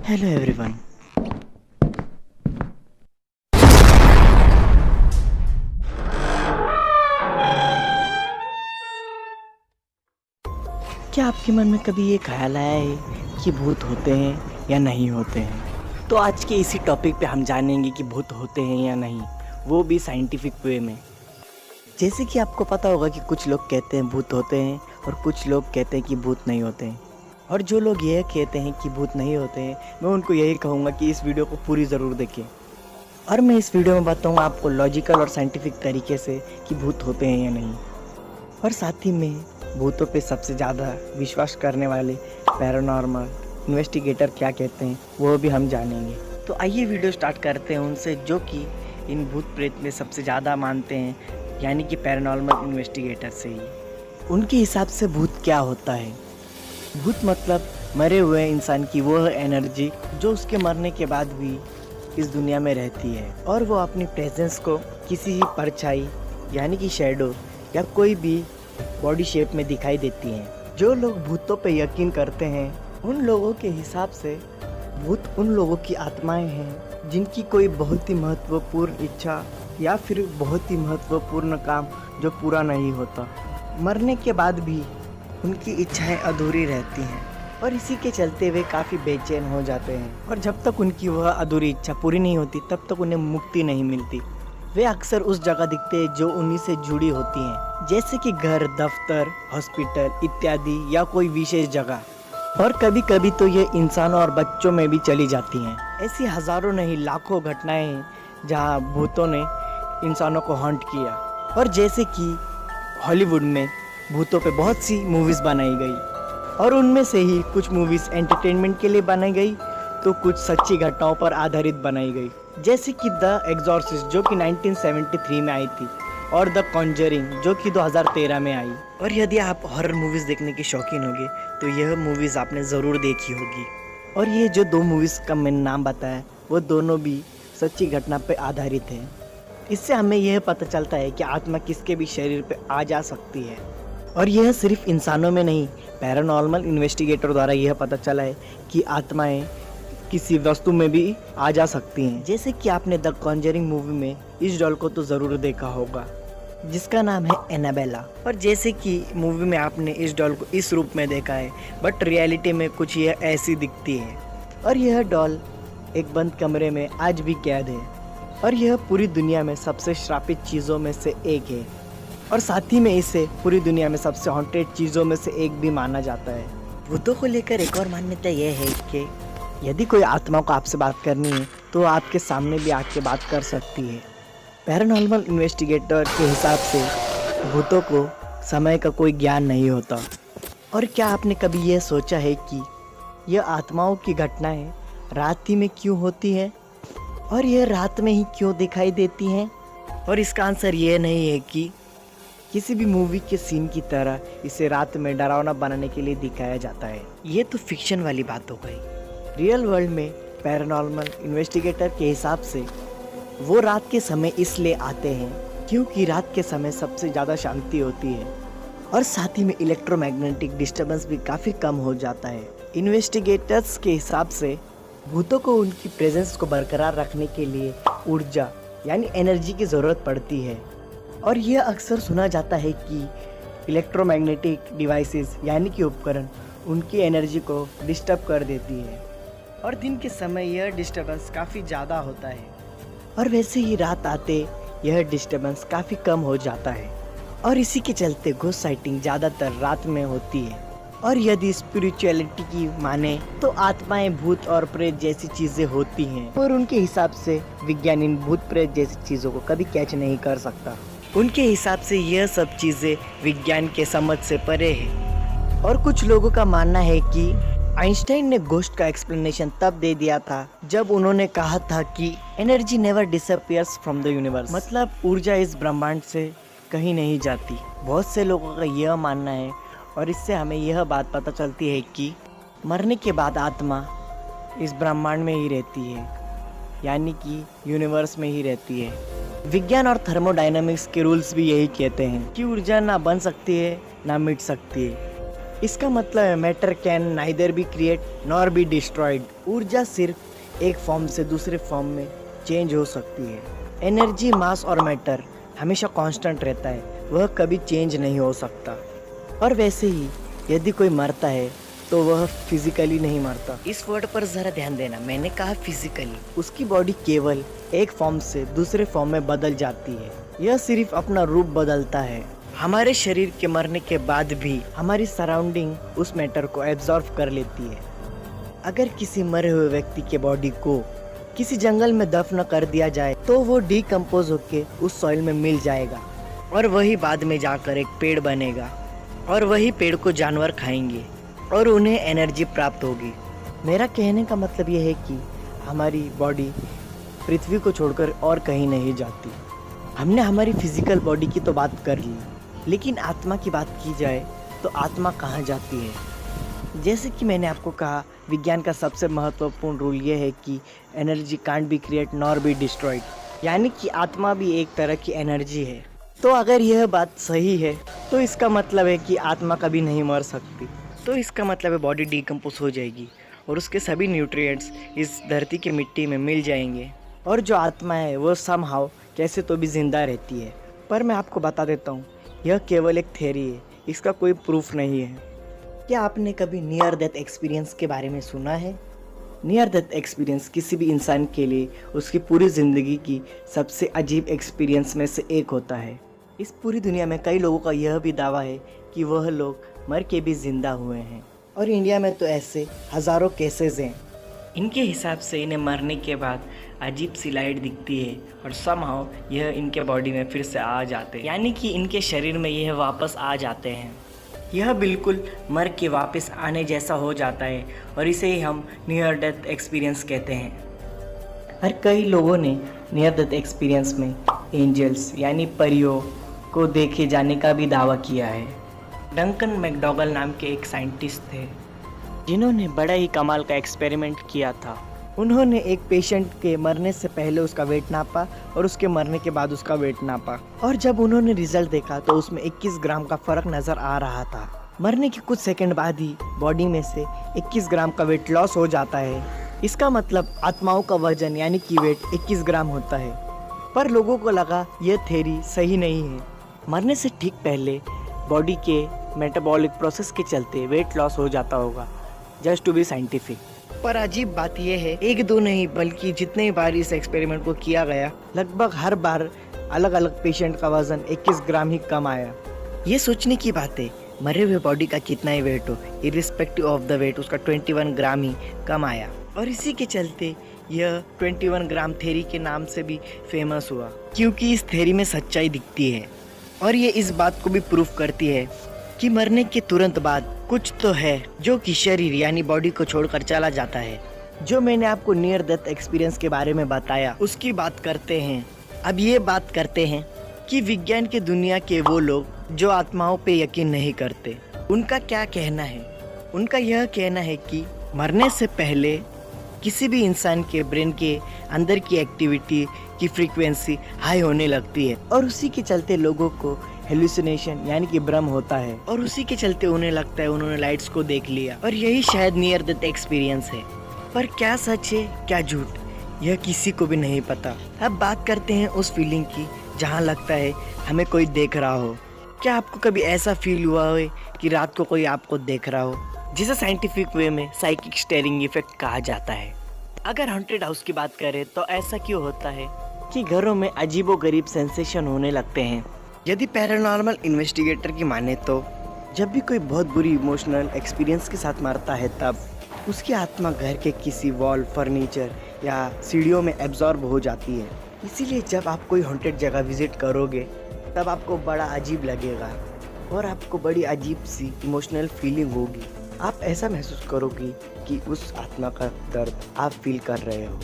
Hello everyone. क्या आपके मन में कभी ये ख्याल आया है कि भूत होते हैं या नहीं होते हैं? तो आज के इसी टॉपिक पे हम जानेंगे कि भूत होते हैं या नहीं, वो भी साइंटिफिक वे में। जैसे कि आपको पता होगा कि कुछ लोग कहते हैं भूत होते हैं और कुछ लोग कहते हैं कि भूत नहीं होते हैं। और जो लोग यह कहते हैं कि भूत नहीं होते हैं, मैं उनको यही कहूँगा कि इस वीडियो को पूरी ज़रूर देखें। और मैं इस वीडियो में बताऊँगा आपको लॉजिकल और साइंटिफिक तरीके से कि भूत होते हैं या नहीं। और साथ ही में भूतों पे सबसे ज़्यादा विश्वास करने वाले पैरानॉर्मल इन्वेस्टिगेटर क्या कहते हैं वो भी हम जानेंगे। तो आइए वीडियो स्टार्ट करते हैं उनसे जो कि इन भूत प्रेत में सबसे ज़्यादा मानते हैं, यानी कि पैरानॉर्मल इन्वेस्टिगेटर से ही। उनके हिसाब से भूत क्या होता है? भूत मतलब मरे हुए इंसान की वह एनर्जी जो उसके मरने के बाद भी इस दुनिया में रहती है और वो अपनी प्रेजेंस को किसी ही परछाई यानी कि शैडो या कोई भी बॉडी शेप में दिखाई देती हैं। जो लोग भूतों पे यकीन करते हैं उन लोगों के हिसाब से भूत उन लोगों की आत्माएं हैं जिनकी कोई बहुत ही महत्वपूर्ण इच्छा या फिर बहुत ही महत्वपूर्ण काम जो पूरा नहीं होता। मरने के बाद भी उनकी इच्छाएं अधूरी रहती हैं और इसी के चलते वे काफ़ी बेचैन हो जाते हैं और जब तक उनकी वह अधूरी इच्छा पूरी नहीं होती तब तक उन्हें मुक्ति नहीं मिलती। वे अक्सर उस जगह दिखते हैं जो उन्हीं से जुड़ी होती हैं, जैसे कि घर, दफ्तर, हॉस्पिटल इत्यादि या कोई विशेष जगह। और कभी कभी तो ये इंसानों और बच्चों में भी चली जाती हैं। ऐसी हजारों नहीं लाखों घटनाएं हैं जहां भूतों ने इंसानों को हॉन्ट किया। और जैसे कि हॉलीवुड में भूतों पे बहुत सी मूवीज़ बनाई गई और उनमें से ही कुछ मूवीज़ एंटरटेनमेंट के लिए बनाई गई तो कुछ सच्ची घटनाओं पर आधारित बनाई गई, जैसे कि द एग्जॉर्सिस्ट जो कि 1973 में आई थी और द कॉन्जरिंग जो कि 2013 में आई। और यदि आप हॉरर मूवीज़ देखने के शौकीन होंगे तो यह मूवीज़ आपने ज़रूर देखी होगी। और ये जो दो मूवीज़ का मैंने नाम बताया वो दोनों भी सच्ची घटना पर आधारित हैं। इससे हमें यह पता चलता है कि आत्मा किसके भी शरीर पर आ जा सकती है। और यह सिर्फ इंसानों में नहीं, पैरानॉर्मल इन्वेस्टिगेटर द्वारा यह पता चला है कि आत्माएं किसी वस्तु में भी आ जा सकती हैं। जैसे कि आपने द कॉन्जरिंग मूवी में इस डॉल को तो ज़रूर देखा होगा जिसका नाम है एनाबेला। और जैसे कि मूवी में आपने इस डॉल को इस रूप में देखा है बट रियलिटी में कुछ यह ऐसी दिखती है। और यह डॉल एक बंद कमरे में आज भी कैद है और यह पूरी दुनिया में सबसे श्रापित चीज़ों में से एक है और साथ ही में इसे पूरी दुनिया में सबसे हॉन्टेड चीज़ों में से एक भी माना जाता है। भूतों को लेकर एक और मान्यता यह है कि यदि कोई आत्मा को आपसे बात करनी है तो आपके सामने भी आके बात कर सकती है। पैरानॉर्मल इन्वेस्टिगेटर के हिसाब से भूतों को समय का कोई ज्ञान नहीं होता। और क्या आपने कभी यह सोचा है कि यह आत्माओं की घटनाएं रात ही में क्यों होती है और यह रात में ही क्यों दिखाई देती हैं? और इसका आंसर यह नहीं है कि किसी भी मूवी के सीन की तरह इसे रात में डरावना बनाने के लिए दिखाया जाता है। ये तो फिक्शन वाली बात हो गई। रियल वर्ल्ड में पैरानॉर्मल इन्वेस्टिगेटर के हिसाब से वो रात के समय इसलिए आते हैं क्योंकि रात के समय सबसे ज़्यादा शांति होती है और साथ ही में इलेक्ट्रोमैग्नेटिक डिस्टर्बेंस भी काफ़ी कम हो जाता है। इन्वेस्टिगेटर्स के हिसाब से भूतों को उनकी प्रेजेंस को बरकरार रखने के लिए ऊर्जा यानी एनर्जी की ज़रूरत पड़ती है। और यह अक्सर सुना जाता है कि इलेक्ट्रोमैग्नेटिक डिवाइसेस यानी कि उपकरण उनकी एनर्जी को डिस्टर्ब कर देती है और दिन के समय यह डिस्टर्बेंस काफ़ी ज़्यादा होता है और वैसे ही रात आते यह डिस्टर्बेंस काफ़ी कम हो जाता है। और इसी के चलते घोस्ट साइटिंग ज़्यादातर रात में होती है। और यदि स्पिरिचुअलिटी की माने तो आत्माएं भूत और प्रेत जैसी चीज़ें होती हैं और उनके हिसाब से विज्ञान इन भूत प्रेत जैसी चीज़ों को कभी कैच नहीं कर सकता। उनके हिसाब से यह सब चीज़ें विज्ञान के समझ से परे है। और कुछ लोगों का मानना है कि आइंस्टाइन ने घोस्ट का एक्सप्लेनेशन तब दे दिया था जब उन्होंने कहा था कि energy never disappears from the universe, मतलब ऊर्जा इस ब्रह्मांड से कहीं नहीं जाती। बहुत से लोगों का यह मानना है और इससे हमें यह बात पता चलती है कि मरने के बाद आत्मा इस ब्रह्मांड में ही रहती है, यानी कि यूनिवर्स में ही रहती है। विज्ञान और थर्मोडायनामिक्स के रूल्स भी यही कहते हैं कि ऊर्जा ना बन सकती है ना मिट सकती है। इसका मतलब है matter can neither be create nor be destroyed. ऊर्जा सिर्फ एक फॉर्म से दूसरे फॉर्म में चेंज हो सकती है। एनर्जी, मास और मैटर हमेशा कांस्टेंट रहता है, वह कभी चेंज नहीं हो सकता। और वैसे ही यदि कोई मरता है तो वह फिजिकली नहीं मरता। इस वर्ड पर जरा ध्यान देना, मैंने कहा फिजिकली। उसकी बॉडी केवल एक फॉर्म से दूसरे फॉर्म में बदल जाती है, यह सिर्फ अपना रूप बदलता है। हमारे शरीर के मरने के बाद भी हमारी सराउंडिंग उस मैटर को एब्जॉर्ब कर लेती है। अगर किसी मरे हुए व्यक्ति के बॉडी को किसी जंगल में दफन कर दिया जाए तो वो डिकम्पोज होके उस सॉइल में मिल जाएगा और वही बाद में जाकर एक पेड़ बनेगा और वही पेड़ को जानवर खाएंगे और उन्हें एनर्जी प्राप्त होगी। मेरा कहने का मतलब यह है कि हमारी बॉडी पृथ्वी को छोड़कर और कहीं नहीं जाती। हमने हमारी फिजिकल बॉडी की तो बात कर ली, लेकिन आत्मा की बात की जाए तो आत्मा कहाँ जाती है? जैसे कि मैंने आपको कहा, विज्ञान का सबसे महत्वपूर्ण रूल ये है कि energy can't be create nor be destroyed, यानी कि आत्मा भी एक तरह की एनर्जी है। तो अगर यह बात सही है तो इसका मतलब है कि आत्मा कभी नहीं मर सकती। तो इसका मतलब है बॉडी डिकम्पोज हो जाएगी और उसके सभी न्यूट्रिएंट्स इस धरती की मिट्टी में मिल जाएंगे और जो आत्मा है वो समहाउ कैसे तो भी जिंदा रहती है। पर मैं आपको बता देता हूँ, यह केवल एक थ्योरी है, इसका कोई प्रूफ नहीं है। क्या आपने कभी नियर डेथ एक्सपीरियंस के बारे में सुना है? नियर डेथ एक्सपीरियंस किसी भी इंसान के लिए उसकी पूरी ज़िंदगी की सबसे अजीब एक्सपीरियंस में से एक होता है। इस पूरी दुनिया में कई लोगों का यह भी दावा है कि वह लोग मर के भी जिंदा हुए हैं और इंडिया में तो ऐसे हज़ारों केसेस हैं। इनके हिसाब से इन्हें मरने के बाद अजीब सी लाइट दिखती है और समहाउ यह इनके बॉडी में फिर से आ जाते हैं, यानी कि इनके शरीर में यह वापस आ जाते हैं। यह बिल्कुल मर के वापस आने जैसा हो जाता है और इसे ही हम नियर डेथ एक्सपीरियंस कहते हैं। और कई लोगों ने नियर डेथ एक्सपीरियंस में एंजल्स यानी परियों को देखे जाने का भी दावा किया है। डंकन मैकडॉगल नाम के एक साइंटिस्ट थे जिन्होंने बड़ा ही कमाल का एक्सपेरिमेंट किया था। उन्होंने एक पेशेंट के मरने से पहले उसका वेट नापा और उसके मरने के बाद उसका वेट नापा, और जब उन्होंने रिजल्ट देखा तो उसमें 21 ग्राम का फर्क नजर आ रहा था। मरने के कुछ सेकंड बाद ही बॉडी में से 21 ग्राम का वेट लॉस हो जाता है। इसका मतलब आत्माओं का वजन यानी कि वेट 21 ग्राम होता है। पर लोगों को लगा यह थ्योरी सही नहीं है। मरने से ठीक पहले बॉडी के मेटाबॉलिक प्रोसेस के चलते वेट लॉस हो जाता होगा, जस्ट टू बी साइंटिफिक। पर अजीब बात यह है, एक दो नहीं बल्कि जितने बार इस एक्सपेरिमेंट को किया गया, लगभग हर बार अलग अलग पेशेंट का वजन 21 ग्राम ही कम आया। ये सोचने की बात है, मरे हुए बॉडी का कितना ही वेट हो, इरिस्पेक्टिव ऑफ द वेट उसका 21 ग्राम ही कम आया। और इसी के चलते यह 21 ग्राम थ्योरी के नाम से भी फेमस हुआ, क्योंकि इस थ्योरी में सच्चाई दिखती है और ये इस बात को भी प्रूफ करती है कि मरने के तुरंत बाद कुछ तो है जो कि शरीर यानी बॉडी को छोड़कर चला जाता है। जो मैंने आपको नियर डेथ एक्सपीरियंस के बारे में बताया उसकी बात करते हैं। अब ये बात करते हैं कि विज्ञान की दुनिया के वो लोग जो आत्माओं पे यकीन नहीं करते, उनका क्या कहना है। उनका यह कहना है कि मरने से पहले किसी भी इंसान के ब्रेन के अंदर की एक्टिविटी की फ्रीक्वेंसी हाई होने लगती है और उसी के चलते लोगों को हेलुसिनेशन यानी कि भ्रम होता है और उसी के चलते उन्हें लगता है उन्होंने लाइट्स को देख लिया, और यही शायद नियर डेथ एक्सपीरियंस है। पर क्या सच है क्या झूठ, यह किसी को भी नहीं पता। अब बात करते हैं उस फीलिंग की जहाँ लगता है हमें कोई देख रहा हो। क्या आपको कभी ऐसा फील हुआ हो कि रात को कोई आपको देख रहा हो, जिसे साइंटिफिक वे में साइकिक स्टेरिंग इफेक्ट कहा जाता है। अगर हॉन्टेड हाउस की बात करें तो ऐसा क्यों होता है कि घरों में अजीबोगरीब सेंसेशन होने लगते हैं। यदि पैरानॉर्मल इन्वेस्टिगेटर की माने तो जब भी कोई बहुत बुरी इमोशनल एक्सपीरियंस के साथ मरता है तब उसकी आत्मा घर के किसी वॉल, फर्नीचर या सीढ़ियों में एब्जॉर्ब हो जाती है। इसीलिए जब आप कोई हॉन्टेड जगह विजिट करोगे तब आपको बड़ा अजीब लगेगा और आपको बड़ी अजीब सी इमोशनल फीलिंग होगी। आप ऐसा महसूस करोगे कि उस आत्मा का दर्द आप फील कर रहे हो।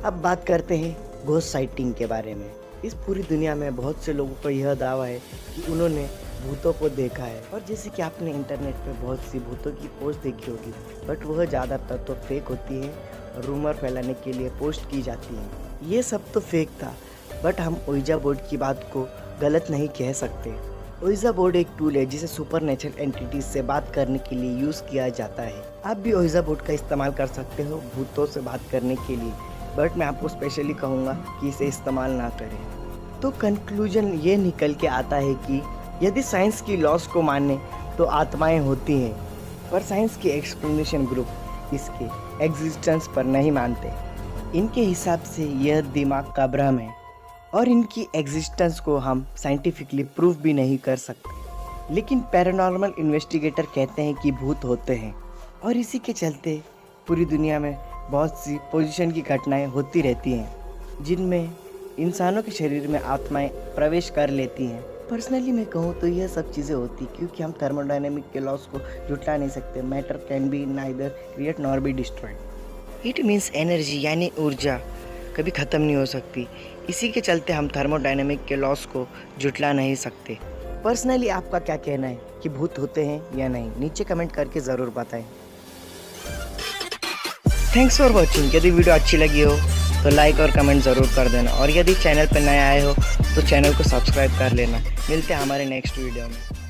अब बात करते हैं घोस्ट साइटिंग के बारे में। इस पूरी दुनिया में बहुत से लोगों का यह दावा है कि उन्होंने भूतों को देखा है, और जैसे कि आपने इंटरनेट पे बहुत सी भूतों की पोस्ट देखी होगी, बट वह ज़्यादातर तो फेक होती है और रूमर फैलाने के लिए पोस्ट की जाती है। ये सब तो फेक था, बट हम ओइजा बोर्ड की बात को गलत नहीं कह सकते। ओइजा बोर्ड एक टूल है जिसे सुपर नेचुरल एंटिटीज से बात करने के लिए यूज़ किया जाता है। आप भी ओइजा बोर्ड का इस्तेमाल कर सकते हो भूतों से बात करने के लिए, बट मैं आपको स्पेशली कहूँगा कि इसे इस्तेमाल ना करें। तो कंक्लूजन ये निकल के आता है कि यदि साइंस की लॉस को माने तो आत्माएं होती हैं, पर साइंस की एक्सप्लेनेशन ग्रुप इसके एग्जिस्टेंस पर नहीं मानते। इनके हिसाब से यह दिमाग का भ्रम है और इनकी एग्जिस्टेंस को हम साइंटिफिकली प्रूव भी नहीं कर सकते। लेकिन पैरानॉर्मल इन्वेस्टिगेटर कहते हैं कि भूत होते हैं और इसी के चलते पूरी दुनिया में बहुत सी पोजीशन की घटनाएं होती रहती हैं जिनमें इंसानों के शरीर में आत्माएं प्रवेश कर लेती हैं। पर्सनली मैं कहूँ तो यह सब चीज़ें होती क्योंकि हम थर्मोडायनेमिक के लॉस को जुटा नहीं सकते। Matter can be neither create nor be destroyed. It means energy यानी ऊर्जा कभी ख़त्म नहीं हो सकती। इसी के चलते हम थर्मोडायनेमिक के लॉस को जुटला नहीं सकते। पर्सनली आपका क्या कहना है कि भूत होते हैं या नहीं, नीचे कमेंट करके ज़रूर बताएं। Thanks for watching. यदि वीडियो अच्छी लगी हो तो लाइक और कमेंट ज़रूर कर देना और यदि चैनल पर नए आए हो तो चैनल को सब्सक्राइब कर लेना। मिलते हैं हमारे नेक्स्ट वीडियो में।